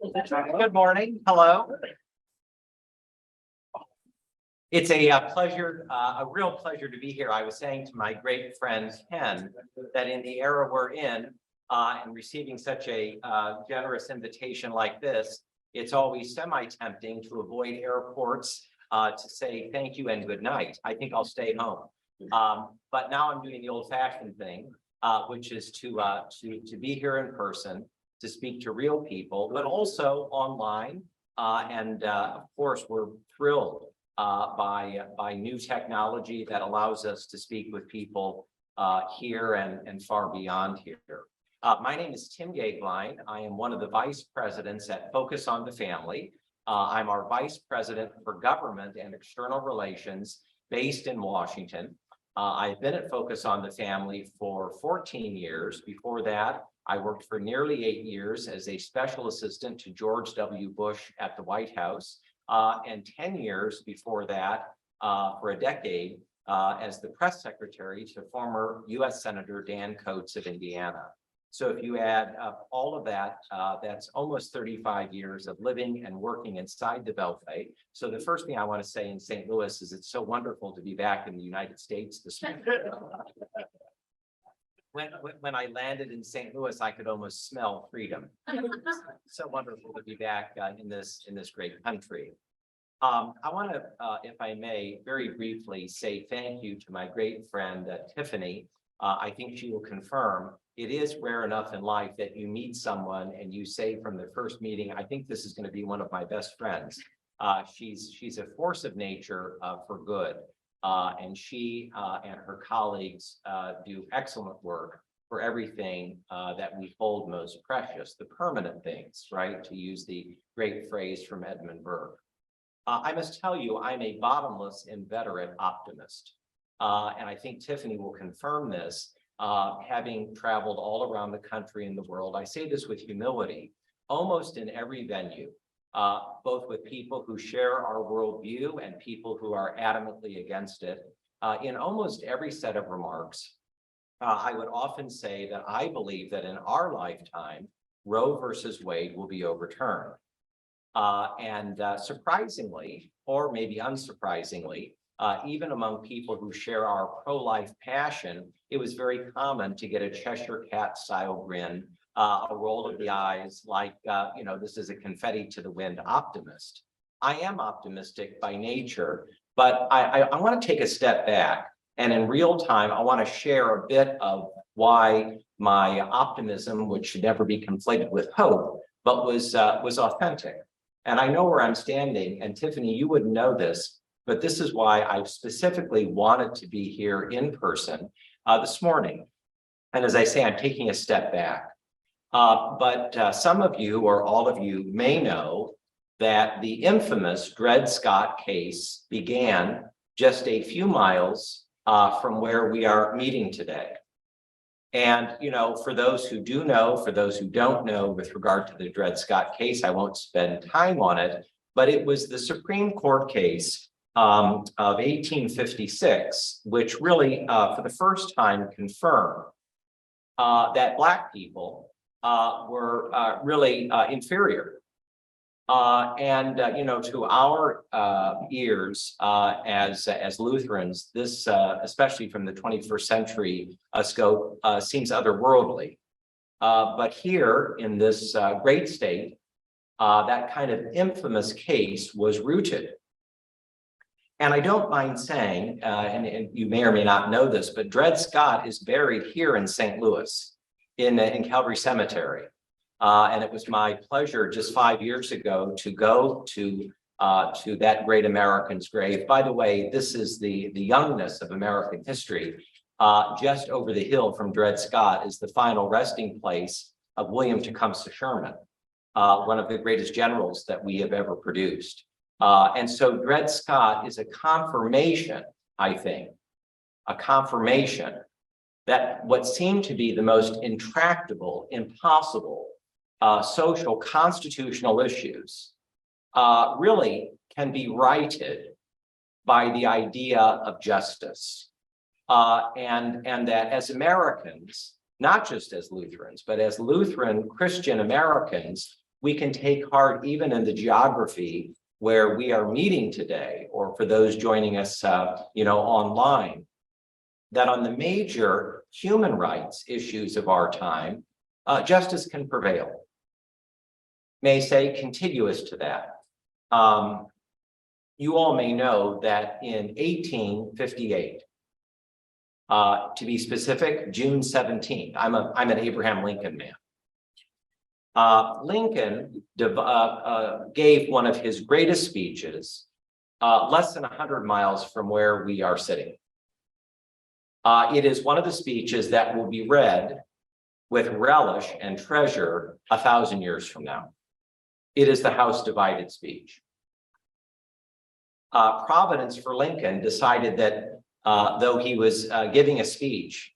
Good morning. Hello. It's a pleasure, a real pleasure to be here. I was saying to my great friend Ken that in the era we're in and receiving such a generous invitation like this, it's always semi-tempting to avoid airports to say thank you and good night. I think I'll stay home. But now I'm doing the old-fashioned thing, which is to be here in person, to speak to real people, but also online. Of course, we're thrilled by new technology that allows us to speak with people here and far beyond here. My name is Tim Goeglein. I am one of the vice presidents at Focus on the Family. I'm our vice president for government and external relations based in Washington. I've been at Focus on the Family for 14 years. Before that, I worked for nearly 8 years as a special assistant to George W. Bush at the White House, and 10 years before that, for a decade, as the press secretary to former U.S. Senator Dan Coats of Indiana. So if you add up all of that, that's almost 35 years of living and working inside the Beltway. So the first thing I want to say in St. Louis is it's so wonderful to be back in the United States this morning. When I landed in St. Louis, I could almost smell freedom. So wonderful to be back in this great country. I want to, if I may, very briefly say thank you to my great friend Tiffany. I think she will confirm it is rare enough in life that you meet someone and you say from the first meeting, I think this is going to be one of my best friends. She's a force of nature for good. And she and her colleagues do excellent work for everything that we hold most precious, the permanent things, right? To use the great phrase from Edmund Burke. I must tell you, I'm a bottomless, inveterate optimist. And I think Tiffany will confirm this, having traveled all around the country and the world. I say this with humility, almost in every venue. Both with people who share our worldview and people who are adamantly against it. In almost every set of remarks, I would often say that I believe that in our lifetime, Roe versus Wade will be overturned. Surprisingly, or maybe unsurprisingly, even among people who share our pro-life passion, it was very common to get a Cheshire cat style grin, a roll of the eyes like, this is a confetti to the wind optimist. I am optimistic by nature, but I want to take a step back. And in real time, I want to share a bit of why my optimism, which should never be conflated with hope, but was authentic. And I know where I'm standing. And Tiffany, you wouldn't know this, but this is why I specifically wanted to be here in person this morning. And as I say, I'm taking a step back. But some of you or all of you may know that the infamous Dred Scott case began just a few miles from where we are meeting today. And, for those who do know, for those who don't know, with regard to the Dred Scott case, I won't spend time on it, but it was the Supreme Court case of 1856, which really, for the first time, confirmed that Black people were really inferior. To our ears as Lutherans, this, especially from the 21st century scope, seems otherworldly. But here in this great state, that kind of infamous case was rooted. And I don't mind saying, and you may or may not know this, but Dred Scott is buried here in St. Louis in Calvary Cemetery. And it was my pleasure just 5 years ago to go to that great American's grave. By the way, this is the youngness of American history. Just over the hill from Dred Scott is the final resting place of William Tecumseh Sherman, one of the greatest generals that we have ever produced. And so Dred Scott is a confirmation, I think, a confirmation that what seemed to be the most intractable, impossible social constitutional issues really can be righted by the idea of justice. And that as Americans, not just as Lutherans, but as Lutheran Christian Americans, we can take heart even in the geography where we are meeting today, or for those joining us, online, that on the major human rights issues of our time, justice can prevail. May say contiguous to that. You all may know that in 1858, to be specific, June 17th, I'm an Abraham Lincoln man. Lincoln gave one of his greatest speeches less than 100 miles from where we are sitting. It is one of the speeches that will be read with relish and treasure 1,000 years from now. It is the House Divided speech. Providence for Lincoln decided that though he was giving a speech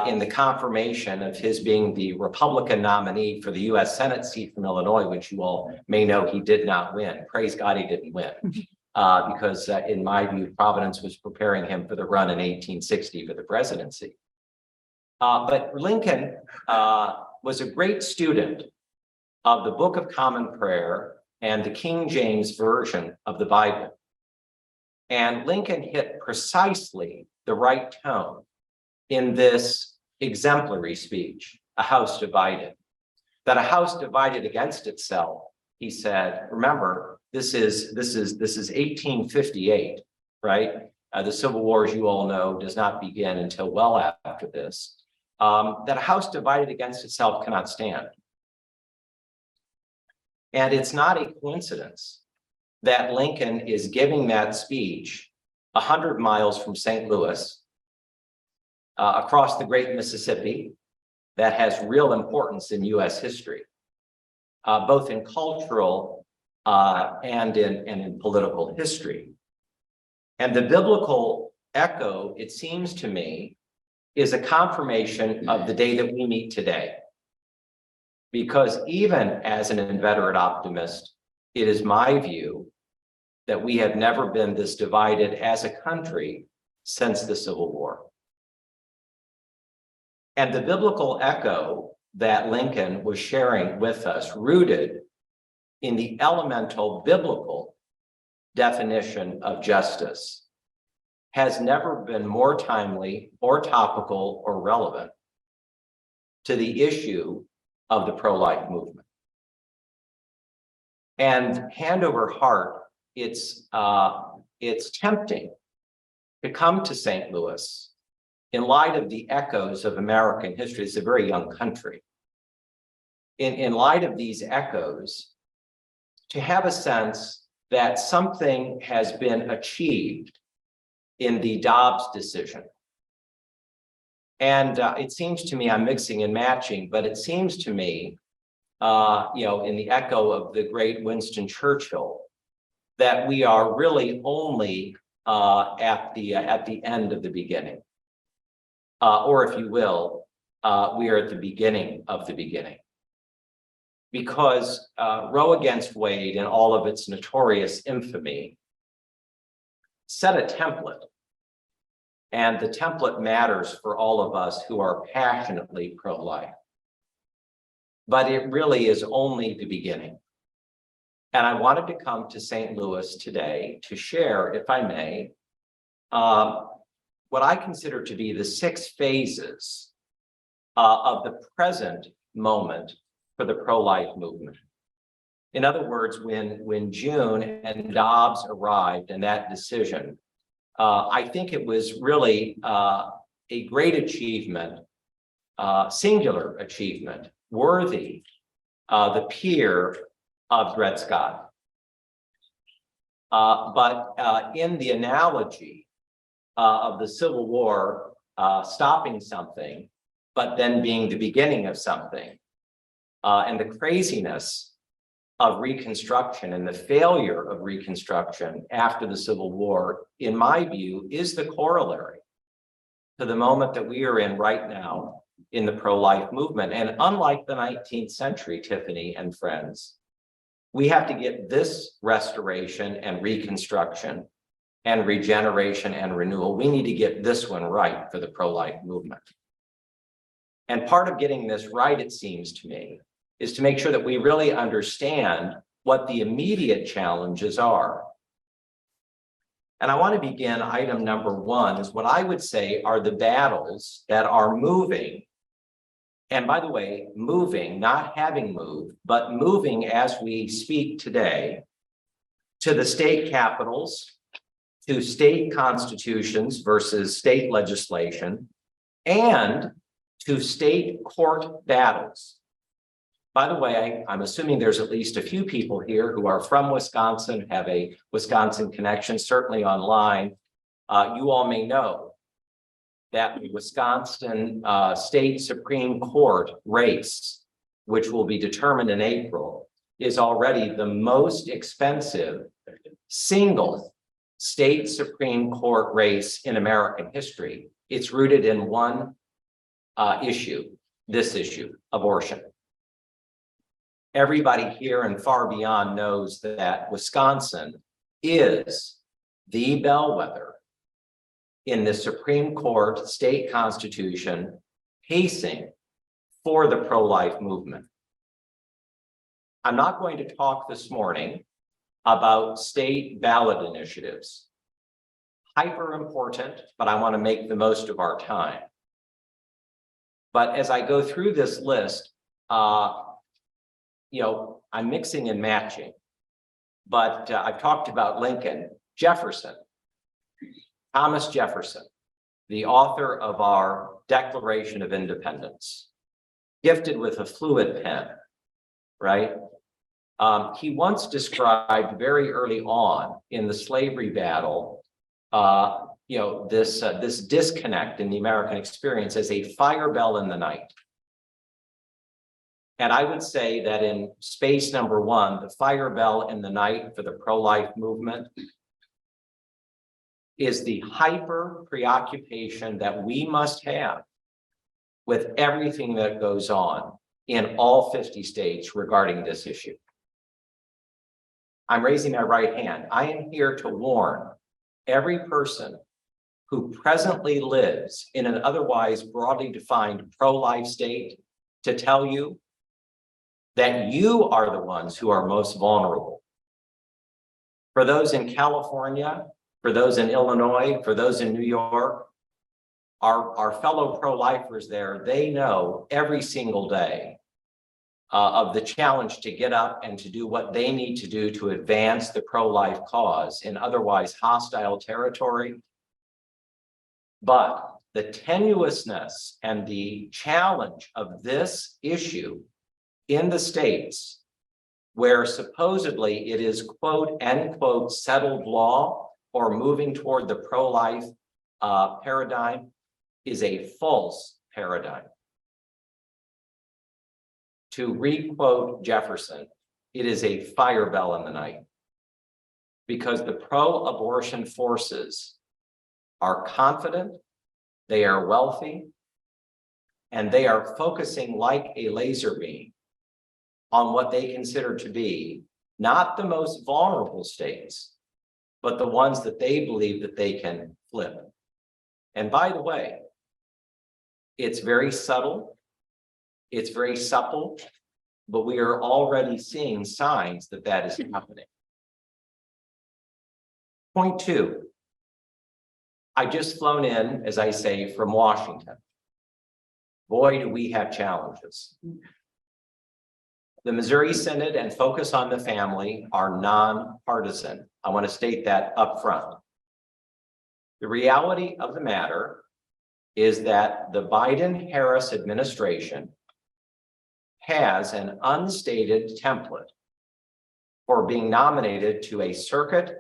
in the confirmation of his being the Republican nominee for the US Senate seat from Illinois, which you all may know he did not win. Praise God he didn't win. Because in my view, Providence was preparing him for the run in 1860 for the presidency. But Lincoln was a great student of the Book of Common Prayer and the King James Version of the Bible. And Lincoln hit precisely the right tone in this exemplary speech, A House Divided. That a house divided against itself, he said, remember, this is 1858, right? The Civil War, as you all know, does not begin until well after this. That a house divided against itself cannot stand. And it's not a coincidence that Lincoln is giving that speech 100 miles from St. Louis, across the great Mississippi, that has real importance in US history, both in cultural and in political history. And the biblical echo, it seems to me, is a confirmation of the day that we meet today. Because even as an inveterate optimist, it is my view that we have never been this divided as a country since the Civil War. And the biblical echo that Lincoln was sharing with us, rooted in the elemental biblical definition of justice, has never been more timely or topical or relevant to the issue of the pro-life movement. And hand over heart, it's tempting to come to St. Louis in light of the echoes of American history. It's a very young country. In light of these echoes, to have a sense that something has been achieved in the Dobbs decision. And it seems to me, I'm mixing and matching, but it seems to me, in the echo of the great Winston Churchill, that we are really only at the end of the beginning. Or if you will, we are at the beginning of the beginning. Because Roe against Wade and all of its notorious infamy set a template. And the template matters for all of us who are passionately pro-life. But it really is only the beginning. And I wanted to come to St. Louis today to share, if I may, what I consider to be the 6 phases of the present moment for the pro-life movement. In other words, when June and Dobbs arrived and that decision, I think it was really a great achievement, singular achievement, worthy the peer of Dred Scott. But in the analogy of the Civil War stopping something, but then being the beginning of something, and the craziness of Reconstruction and the failure of Reconstruction after the Civil War, in my view, is the corollary to the moment that we are in right now in the pro-life movement. And unlike the 19th century, Tiffany and friends, we have to get this restoration and reconstruction and regeneration and renewal. We need to get this one right for the pro-life movement. And part of getting this right, it seems to me, is to make sure that we really understand what the immediate challenges are. And I want to begin item number one is what I would say are the battles that are moving. And by the way, moving, not having moved, but moving as we speak today to the state capitals, to state constitutions versus state legislation, and to state court battles. By the way, I'm assuming there's at least a few people here who are from Wisconsin, have a Wisconsin connection, certainly online. You all may know that the Wisconsin State Supreme Court race, which will be determined in April, is already the most expensive single state Supreme Court race in American history. It's rooted in one issue, this issue, abortion. Everybody here and far beyond knows that Wisconsin is the bellwether in the Supreme Court state constitution pacing for the pro-life movement. I'm not going to talk this morning about state ballot initiatives. Hyper important, but I want to make the most of our time. But as I go through this list, I'm mixing and matching, but I've talked about Lincoln, Jefferson, Thomas Jefferson, the author of our Declaration of Independence, gifted with a fluid pen, right? He once described very early on in the slavery battle, this disconnect in the American experience as a fire bell in the night. And I would say that in space number one, the fire bell in the night for the pro-life movement is the hyper preoccupation that we must have with everything that goes on in all 50 states regarding this issue. I'm raising my right hand. I am here to warn every person who presently lives in an otherwise broadly defined pro-life state to tell you that you are the ones who are most vulnerable. For those in California, for those in Illinois, for those in New York, our fellow pro-lifers there, they know every single day of the challenge to get up and to do what they need to do to advance the pro-life cause in otherwise hostile territory. But the tenuousness and the challenge of this issue in the states where supposedly it is quote, end quote, settled law or moving toward the pro-life paradigm is a false paradigm. To re-quote Jefferson, it is a fire bell in the night because the pro-abortion forces are confident, they are wealthy, and they are focusing like a laser beam on what they consider to be not the most vulnerable states, but the ones that they believe that they can flip. And by the way, it's very subtle, it's very supple, but we are already seeing signs that that is happening. Point two, I just flown in, as I say, from Washington. Boy, do we have challenges. The Missouri Synod and Focus on the Family are nonpartisan. I want to state that up front. The reality of the matter is that the Biden-Harris administration has an unstated template for being nominated to a circuit,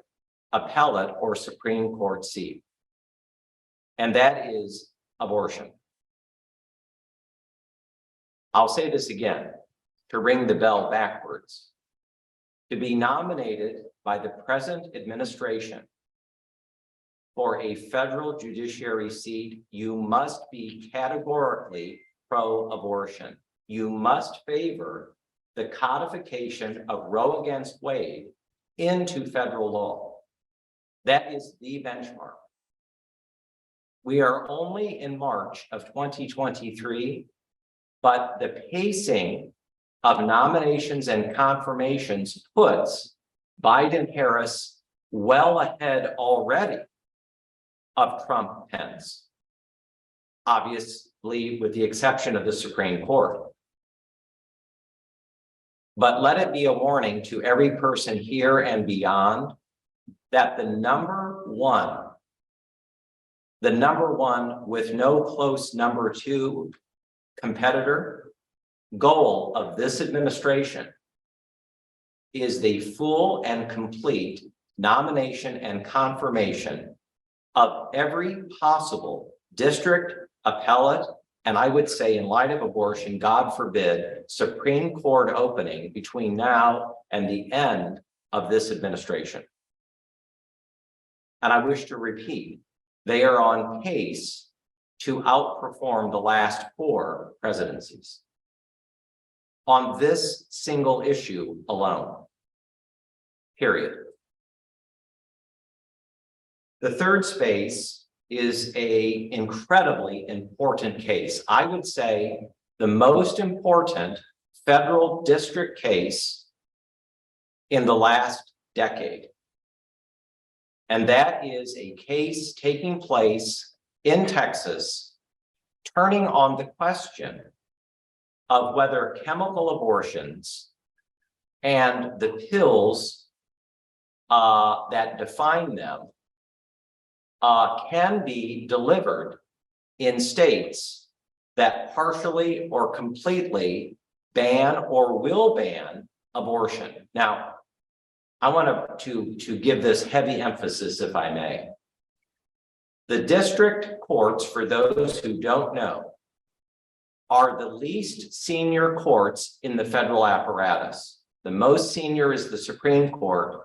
appellate, or Supreme Court seat. And that is abortion. I'll say this again to ring the bell backwards. To be nominated by the present administration for a federal judiciary seat, you must be categorically pro-abortion. You must favor the codification of Roe against Wade into federal law. That is the benchmark. We are only in March of 2023, but the pacing of nominations and confirmations puts Biden-Harris well ahead already of Trump-Pence, obviously with the exception of the Supreme Court. But let it be a warning to every person here and beyond that the number one with no close number two competitor goal of this administration is the full and complete nomination and confirmation of every possible district, appellate, and I would say in light of abortion, God forbid, Supreme Court opening between now and the end of this administration. And I wish to repeat, they are on pace to outperform the last 4 presidencies on this single issue alone, period. The third space is an incredibly important case. I would say the most important federal district case in the last decade. And that is a case taking place in Texas, turning on the question of whether chemical abortions and the pills that define them can be delivered in states that partially or completely ban or will ban abortion. Now, I want to give this heavy emphasis, if I may. The district courts, for those who don't know, are the least senior courts in the federal apparatus. The most senior is the Supreme Court.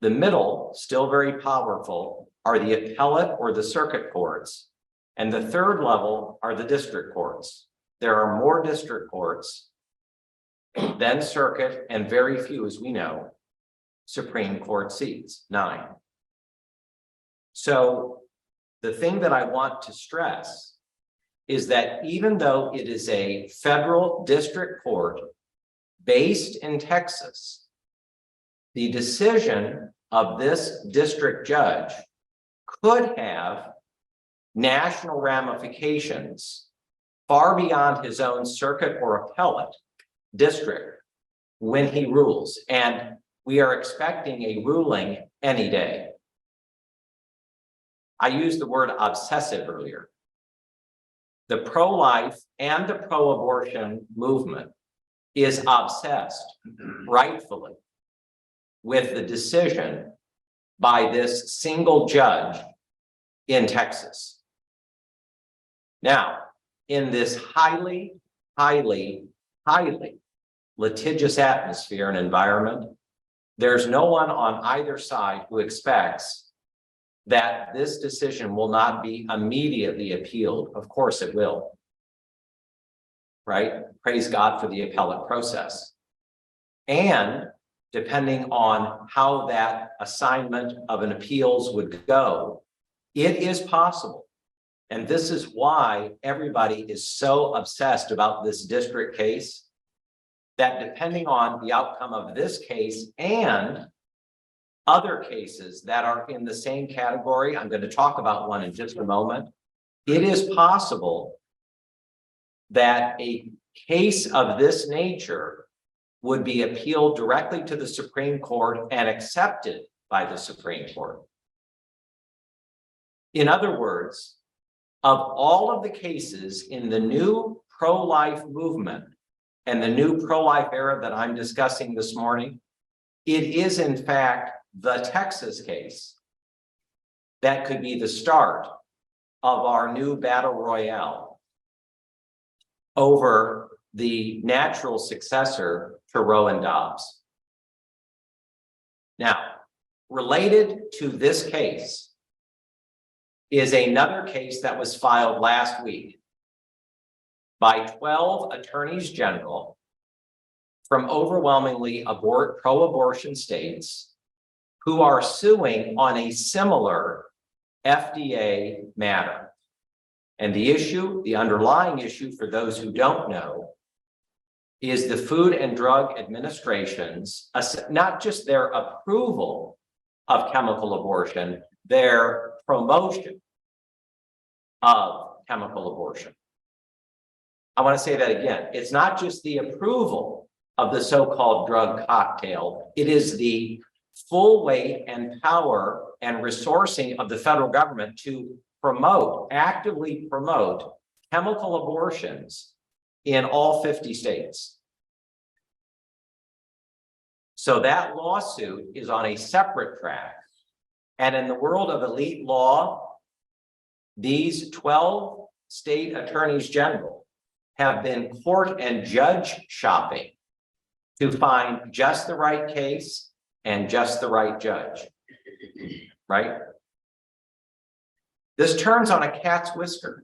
The middle, still very powerful, are the appellate or the circuit courts. And the third level are the district courts. There are more district courts than circuit and very few, as we know, Supreme Court seats, 9. So the thing that I want to stress is that even though it is a federal district court based in Texas, the decision of this district judge could have national ramifications far beyond his own circuit or appellate district when he rules. And we are expecting a ruling any day. I used the word obsessive earlier. The pro-life and the pro-abortion movement is obsessed, rightfully, with the decision by this single judge in Texas. Now, in this highly, highly, highly litigious atmosphere and environment, there's no one on either side who expects that this decision will not be immediately appealed. Of course it will, right? Praise God for the appellate process. And depending on how that assignment of an appeals would go, it is possible. And this is why everybody is so obsessed about this district case, that depending on the outcome of this case and other cases that are in the same category, I'm going to talk about one in just a moment, it is possible that a case of this nature would be appealed directly to the Supreme Court and accepted by the Supreme Court. In other words, of all of the cases in the new pro-life movement and the new pro-life era that I'm discussing this morning, it is in fact the Texas case that could be the start of our new battle royale over the natural successor to Roe and Dobbs. Now, related to this case is another case that was filed last week by 12 attorneys general from overwhelmingly pro-abortion states who are suing on a similar FDA matter. And the issue, the underlying issue for those who don't know, is the Food and Drug Administration's, not just their approval of chemical abortion, their promotion of chemical abortion. I want to say that again. It's not just the approval of the so-called drug cocktail. It is the full weight and power and resourcing of the federal government to actively promote chemical abortions in all 50 states. So that lawsuit is on a separate track. And in the world of elite law, these 12 state attorneys general have been court and judge shopping to find just the right case and just the right judge, right? This turns on a cat's whisker,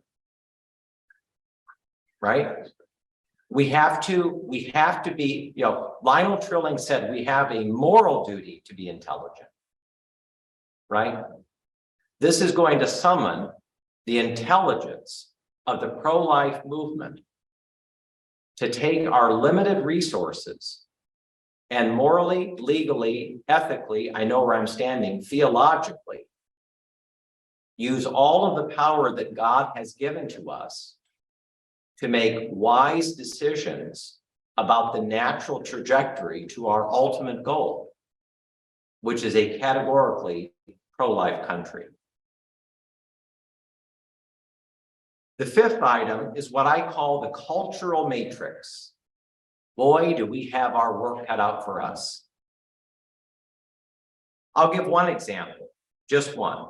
right? We have to be, Lionel Trilling said we have a moral duty to be intelligent, right? This is going to summon the intelligence of the pro-life movement to take our limited resources and morally, legally, ethically, I know where I'm standing, theologically, use all of the power that God has given to us to make wise decisions about the natural trajectory to our ultimate goal, which is a categorically pro-life country. The fifth item is what I call the cultural matrix. Boy, do we have our work cut out for us. I'll give one example, just one.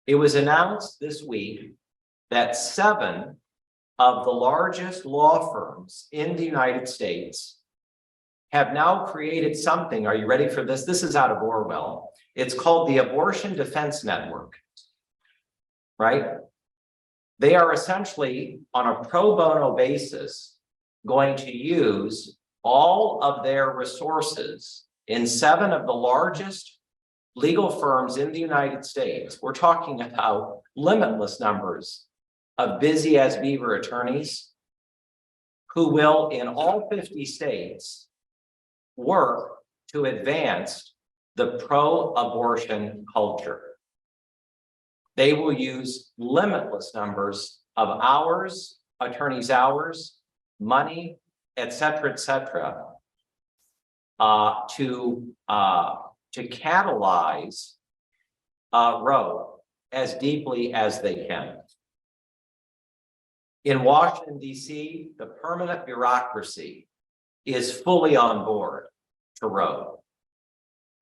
It was announced this week that 7 of the largest law firms in the United States have now created something. Are you ready for this? This is out of Orwell. It's called the Abortion Defense Network, right? They are essentially on a pro bono basis going to use all of their resources in 7 of the largest legal firms in the United States. We're talking about limitless numbers of busy as beaver attorneys who will, in all 50 states, work to advance the pro-abortion culture. They will use limitless numbers of hours, attorneys' hours, money, et cetera, to catalyze Roe as deeply as they can. In Washington, D.C., the permanent bureaucracy is fully on board to Roe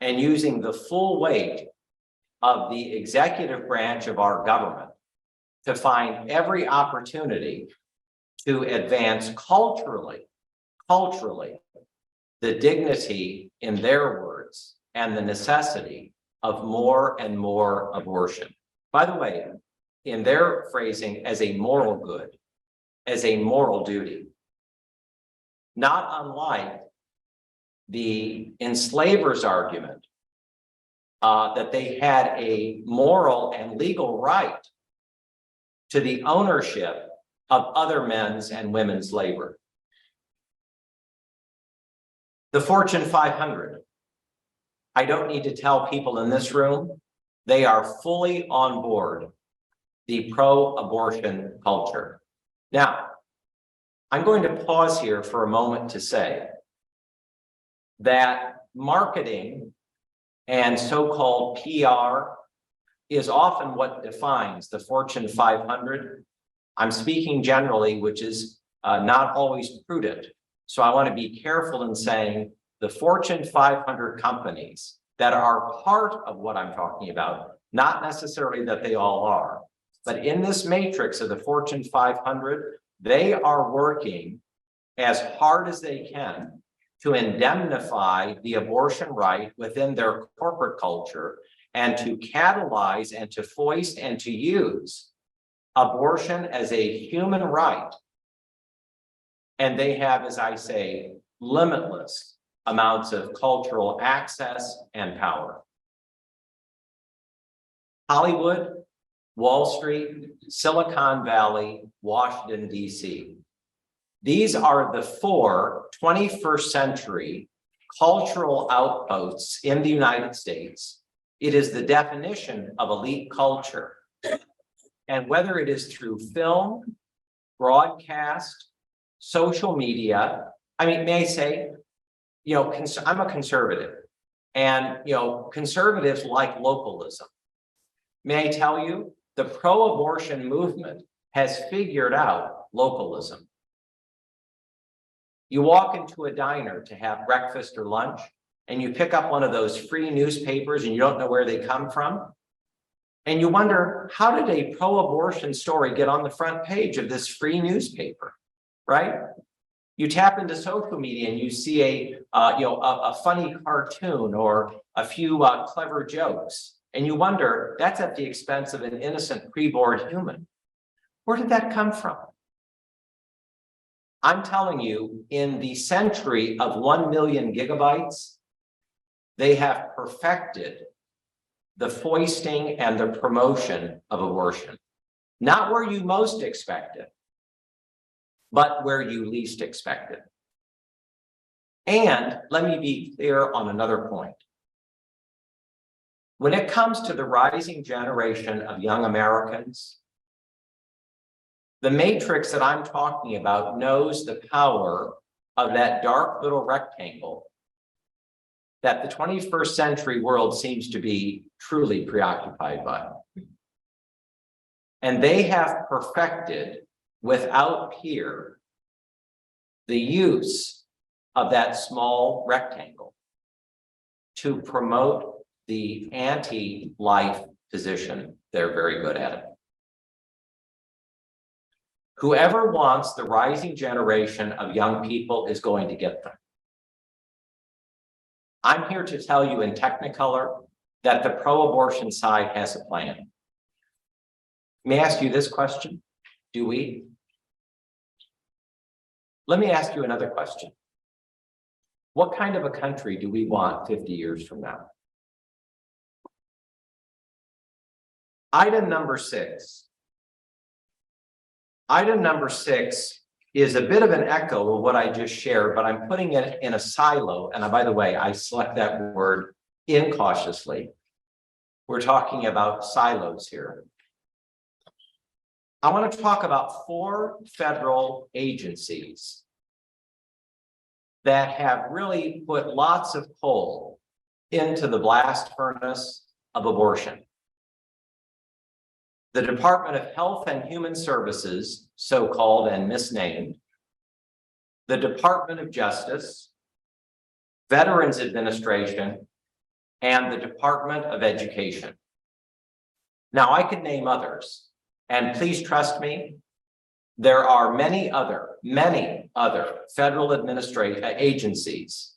and using the full weight of the executive branch of our government to find every opportunity to advance culturally, the dignity, in their words, and the necessity of more and more abortion. By the way, in their phrasing, as a moral good, as a moral duty. Not unlike the enslavers' argument that they had a moral and legal right to the ownership of other men's and women's labor. The Fortune 500. I don't need to tell people in this room, they are fully on board the pro-abortion culture. Now, I'm going to pause here for a moment to say that marketing and so-called PR is often what defines the Fortune 500. I'm speaking generally, which is not always prudent. So I want to be careful in saying the Fortune 500 companies that are part of what I'm talking about, not necessarily that they all are, but in this matrix of the Fortune 500, they are working as hard as they can to indemnify the abortion right within their corporate culture and to catalyze and to foist and to use abortion as a human right. And they have, as I say, limitless amounts of cultural access and power. Hollywood, Wall Street, Silicon Valley, Washington, D.C. These are the 4 21st century cultural outposts in the United States. It is the definition of elite culture. And whether it is through film, broadcast, social media, I mean, may I say, I'm a conservative, and, conservatives like localism. May I tell you, the pro-abortion movement has figured out localism. You walk into a diner to have breakfast or lunch, and you pick up one of those free newspapers and you don't know where they come from. And you wonder, how did a pro-abortion story get on the front page of this free newspaper, right? You tap into social media and you see a funny cartoon or a few clever jokes, and you wonder, that's at the expense of an innocent preborn human. Where did that come from? I'm telling you, in the century of 1 million gigabytes, they have perfected the foisting and the promotion of abortion. Not where you most expect it, but where you least expect it. And let me be clear on another point. When it comes to the rising generation of young Americans, the matrix that I'm talking about knows the power of that dark little rectangle that the 21st century world seems to be truly preoccupied by. And they have perfected, without peer, the use of that small rectangle to promote the anti-life position. They're very good at it. Whoever wants the rising generation of young people is going to get them. I'm here to tell you in Technicolor that the pro-abortion side has a plan. Let me ask you this question. Do we? Let me ask you another question. What kind of a country do we want 50 years from now? Item number 6. Item number 6 is a bit of an echo of what I just shared, but I'm putting it in a silo. And by the way, I select that word incautiously. We're talking about silos here. I want to talk about 4 federal agencies that have really put lots of coal into the blast furnace of abortion. The Department of Health and Human Services, so-called and misnamed, the Department of Justice, Veterans Administration, and the Department of Education. Now, I could name others, and please trust me, there are many other federal agencies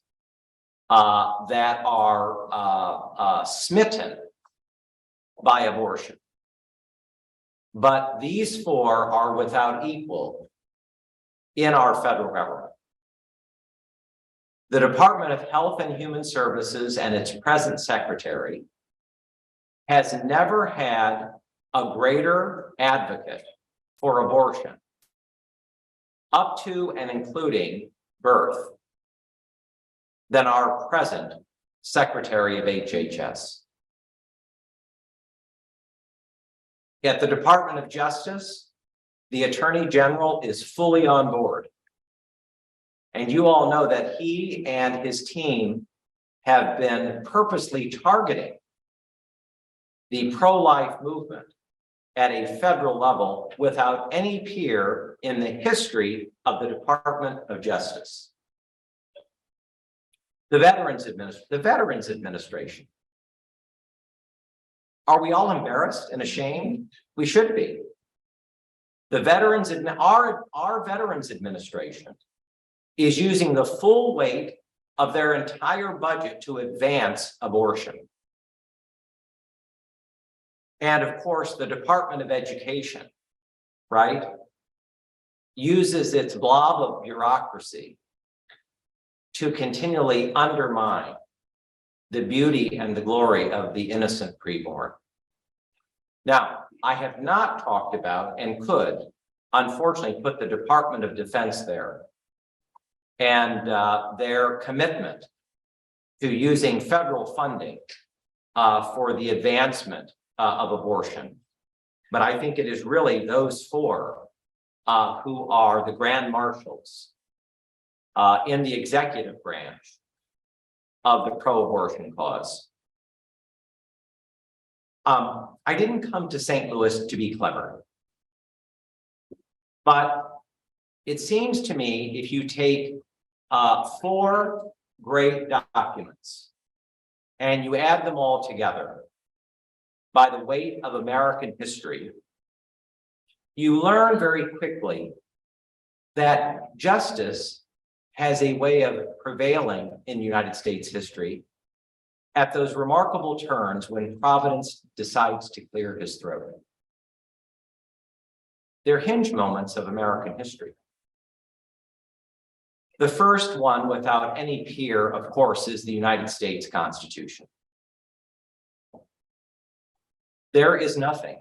that are smitten by abortion. But these 4 are without equal in our federal government. The Department of Health and Human Services and its present secretary has never had a greater advocate for abortion, up to and including birth, than our present Secretary of HHS. At the Department of Justice, the Attorney General is fully on board. And you all know that he and his team have been purposely targeting the pro-life movement at a federal level without any peer in the history of the Department of Justice. The Veterans Administration. Are we all embarrassed and ashamed? We should be. Our Veterans Administration is using the full weight of their entire budget to advance abortion. And of course, the Department of Education, right, uses its blob of bureaucracy to continually undermine the beauty and the glory of the innocent preborn. Now, I have not talked about, and could, unfortunately put the Department of Defense there, and their commitment to using federal funding for the advancement of abortion. But I think it is really those four who are the grand marshals in the executive branch of the pro-abortion cause. I didn't come to St. Louis to be clever, but it seems to me if you take four great documents and you add them all together by the weight of American history, you learn very quickly that justice has a way of prevailing in United States history at those remarkable turns when Providence decides to clear his throat. They're hinge moments of American history. The first one, without any peer, of course, is the United States Constitution. There is nothing.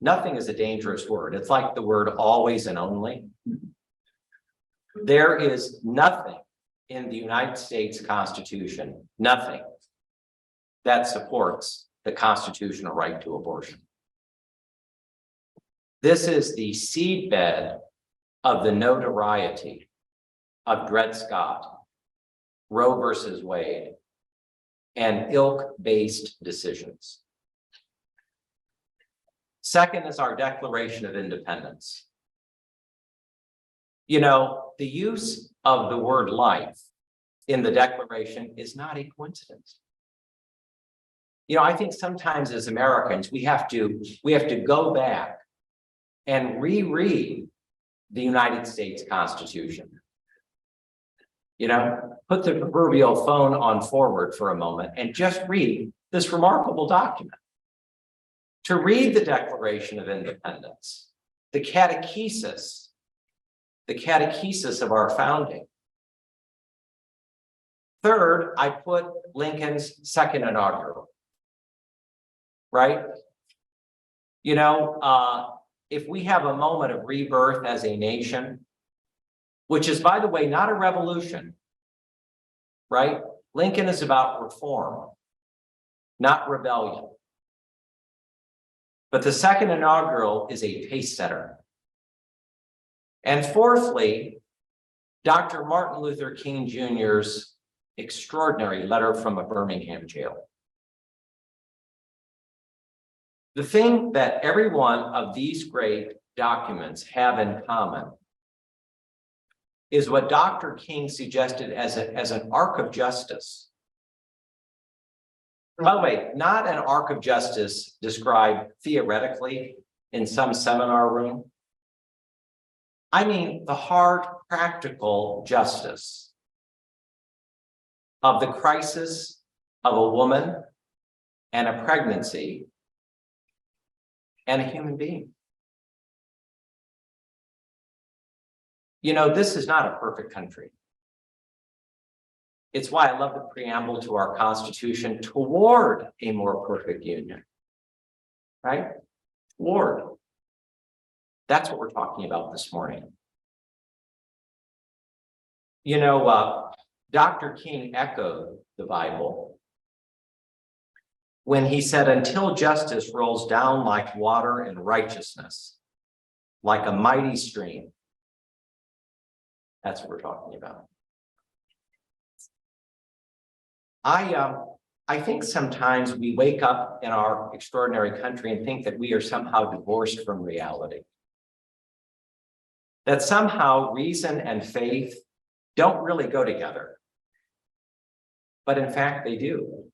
Nothing is a dangerous word. It's like the word always and only. There is nothing in the United States Constitution, nothing, that supports the constitutional right to abortion. This is the seedbed of the notoriety of Dred Scott, Roe versus Wade, and ilk-based decisions. Second is our Declaration of Independence. You know, the use of the word life in the Declaration is not a coincidence. You know, I think sometimes as Americans, we have to go back and reread the United States Constitution. You know, put the proverbial phone on forward for a moment and just read this remarkable document. To read the Declaration of Independence, the catechesis of our founding. Third, I put Lincoln's second inaugural, right? You know, if we have a moment of rebirth as a nation, which is, by the way, not a revolution, right? Lincoln is about reform, not rebellion. But the second inaugural is a pace setter. And fourthly, Dr. Martin Luther King Jr.'s extraordinary letter from a Birmingham jail. The thing that every one of these great documents have in common is what Dr. King suggested as an arc of justice. By the way, not an arc of justice described theoretically in some seminar room. I mean the hard, practical justice of the crisis of a woman and a pregnancy and a human being. You know, this is not a perfect country. It's why I love the preamble to our Constitution, toward a more perfect union, right? Toward. That's what we're talking about this morning. You know, Dr. King echoed the Bible when he said, until justice rolls down like water and righteousness, like a mighty stream. That's what we're talking about. I think sometimes we wake up in our extraordinary country and think that we are somehow divorced from reality. That somehow reason and faith don't really go together. But in fact, they do.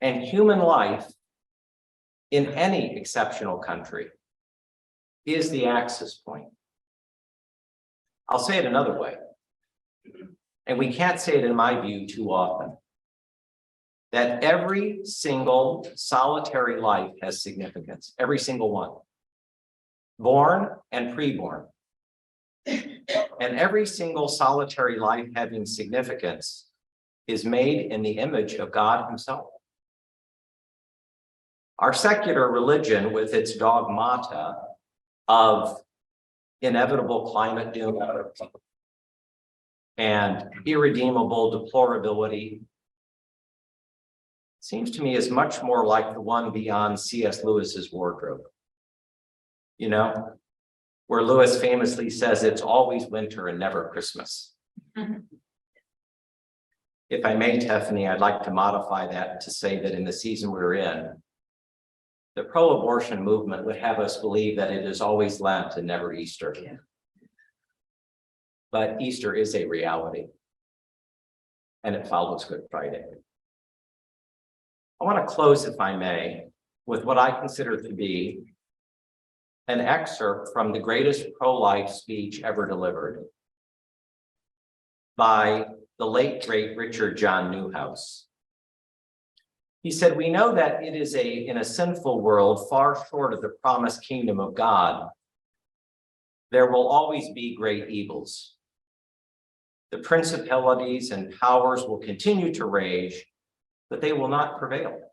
And human life in any exceptional country is the axis point. I'll say it another way. And we can't say it, in my view, too often, that every single solitary life has significance, every single one, born and preborn. And every single solitary life having significance is made in the image of God himself. Our secular religion, with its dogmata of inevitable climate doom, and irredeemable deplorability seems to me is much more like the one beyond C.S. Lewis's wardrobe. You know, where Lewis famously says it's always winter and never Christmas. If I may, Tiffany, I'd like to modify that to say that in the season we're in, the pro-abortion movement would have us believe that it is always Lent and never Easter. Yeah. But Easter is a reality, and it follows Good Friday. I want to close, if I may, with what I consider to be an excerpt from the greatest pro-life speech ever delivered by the late, great Richard John Newhouse. He said, "We know that it is in a sinful world far short of the promised kingdom of God, there will always be great evils. The principalities and powers will continue to rage, but they will not prevail."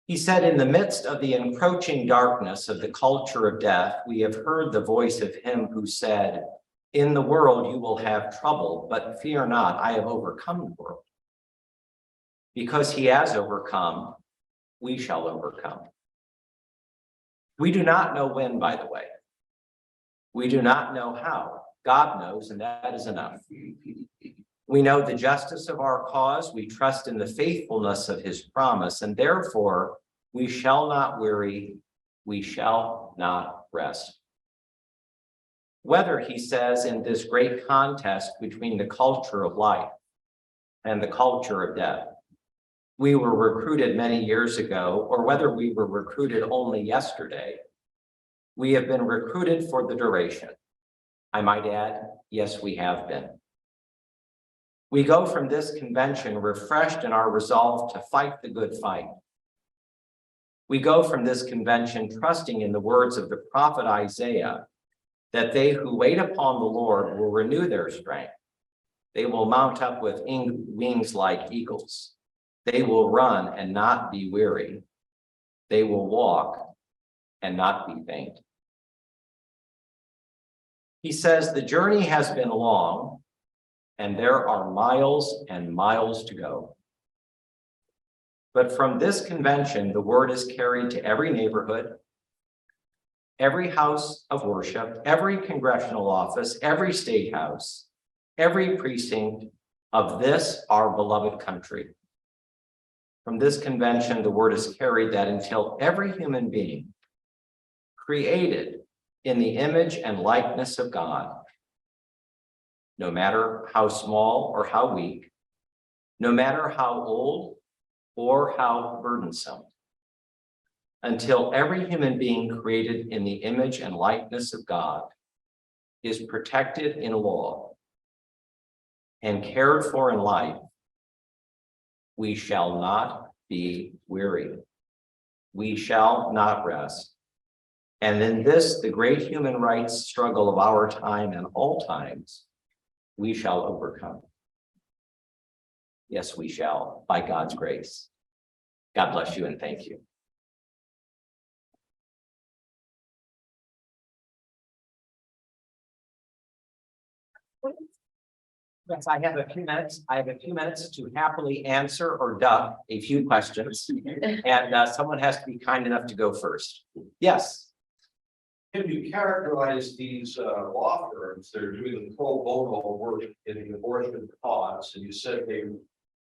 He said, "In the midst of the encroaching darkness of the culture of death, we have heard the voice of him who said, 'In the world you will have trouble, but fear not, I have overcome the world.' Because he has overcome, we shall overcome." We do not know when, by the way. We do not know how. God knows, and that is enough. We know the justice of our cause. We trust in the faithfulness of his promise, and therefore we shall not weary. We shall not rest. Whether, he says, in this great contest between the culture of life and the culture of death, we were recruited many years ago, or whether we were recruited only yesterday, we have been recruited for the duration. I might add, yes, we have been. We go from this convention refreshed in our resolve to fight the good fight. We go from this convention trusting in the words of the prophet Isaiah, that they who wait upon the Lord will renew their strength. They will mount up with wings like eagles. They will run and not be weary. They will walk and not be faint. He says, the journey has been long, and there are miles and miles to go. But from this convention, the word is carried to every neighborhood, every house of worship, every congressional office, every state house, every precinct of this, our beloved country. From this convention, the word is carried that until every human being created in the image and likeness of God, no matter how small or how weak, no matter how old or how burdensome, until every human being created in the image and likeness of God is protected in law and cared for in life, we shall not be weary. We shall not rest. And in this, the great human rights struggle of our time and all times, we shall overcome. Yes, we shall, by God's grace. God bless you and thank you. Yes, I have a few minutes. I have a few minutes to happily answer or duck a few questions. And someone has to be kind enough to go first. Yes. Can you characterize these law firms that are doing the pro bono work in the abortion cause? And you said they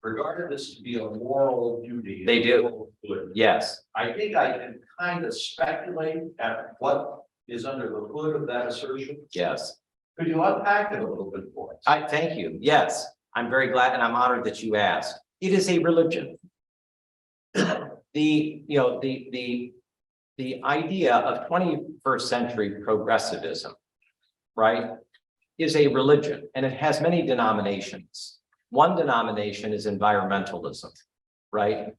regarded this to be a moral duty. They do. Yes. I think I can kind of speculate at what is under the hood of that assertion. Yes. Could you unpack it a little bit for us? I thank you. Yes, I'm very glad and I'm honored that you asked. It is a religion. The idea of 21st century progressivism, right, is a religion, and it has many denominations. One denomination is environmentalism, right?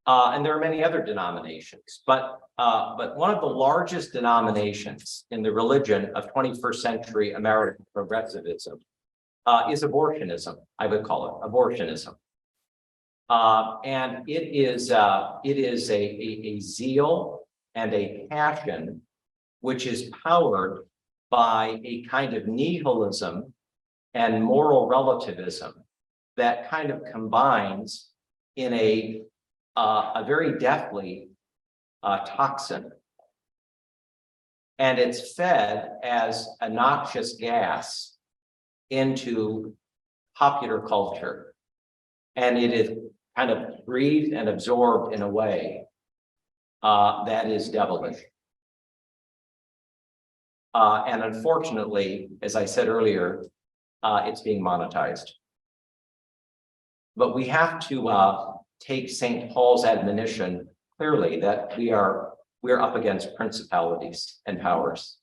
And there are many other denominations, but one of the largest denominations in the religion of 21st century American progressivism is abortionism. I would call it abortionism. And it is a zeal and a passion which is powered by a kind of nihilism and moral relativism that kind of combines in a very deathly toxin. And it's fed as a noxious gas into popular culture. And it is kind of breathed and absorbed in a way that is devilish. And unfortunately, as I said earlier, it's being monetized. But we have to take St. Paul's admonition clearly that we're up against principalities and powers.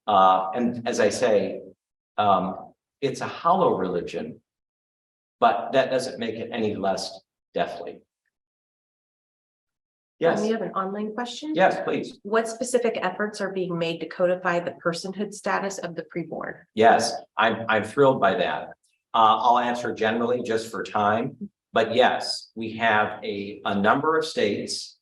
And as I say, it's a hollow religion, but that doesn't make it any less deathly. Yes. We have an online question. Yes, please. What specific efforts are being made to codify the personhood status of the preborn? Yes, I'm thrilled by that. I'll answer generally just for time, but yes, we have a number of states.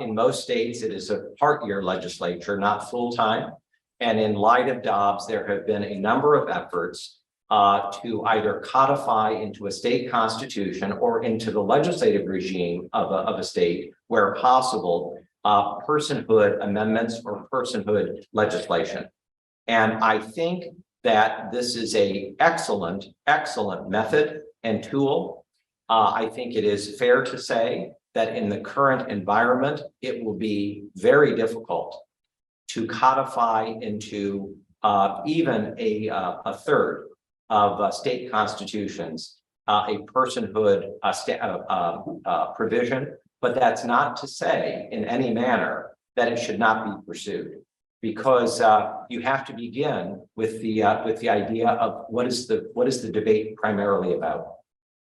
In most states, it is a part-year legislature, not full-time. And in light of Dobbs, there have been a number of efforts to either codify into a state constitution or into the legislative regime of a state where possible, personhood amendments or personhood legislation. And I think that this is a excellent method and tool. I think it is fair to say that in the current environment, it will be very difficult to codify into even a third of state constitutions a personhood provision, but that's not to say in any manner that it should not be pursued, because you have to begin with the idea of what is the debate primarily about.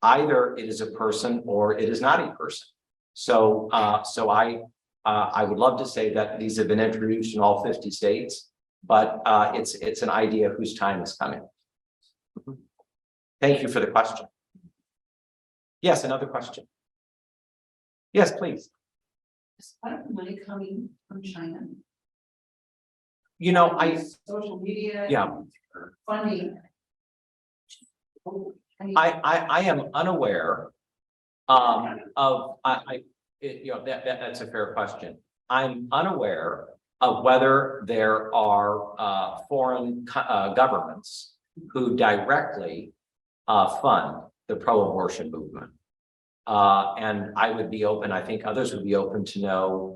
Either it is a person or it is not a person. So I would love to say that these have been introduced in all 50 states, but it's an idea whose time is coming. Thank you for the question. Yes, another question. Yes, please. Is a lot of money coming from China? You know, Social media. yeah. Funding. I am unaware that's a fair question. I'm unaware of whether there are foreign governments who directly fund the pro-abortion movement. And I would be open, I think others would be open to know,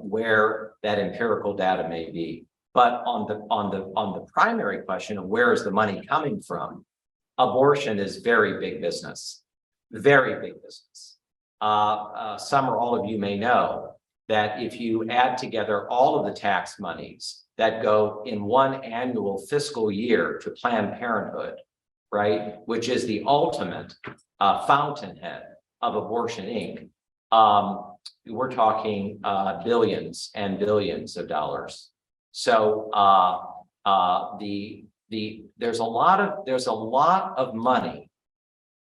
where that empirical data may be. But on the primary question of where is the money coming from, abortion is very big business, very big business. Some or all of you may know that if you add together all of the tax monies that go in one annual fiscal year to Planned Parenthood, right, which is the ultimate fountainhead of Abortion Inc., we're talking billions and billions of dollars. So there's a lot of money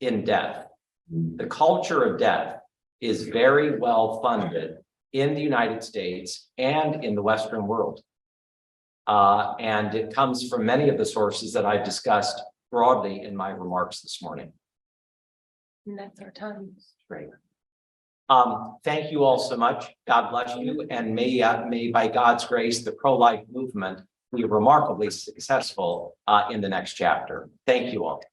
in death. The culture of death is very well funded in the United States and in the Western world. And it comes from many of the sources that I've discussed broadly in my remarks this morning. And that's our time. Great. Thank you all so much. God bless you. And may by God's grace, the pro-life movement be remarkably successful in the next chapter. Thank you all.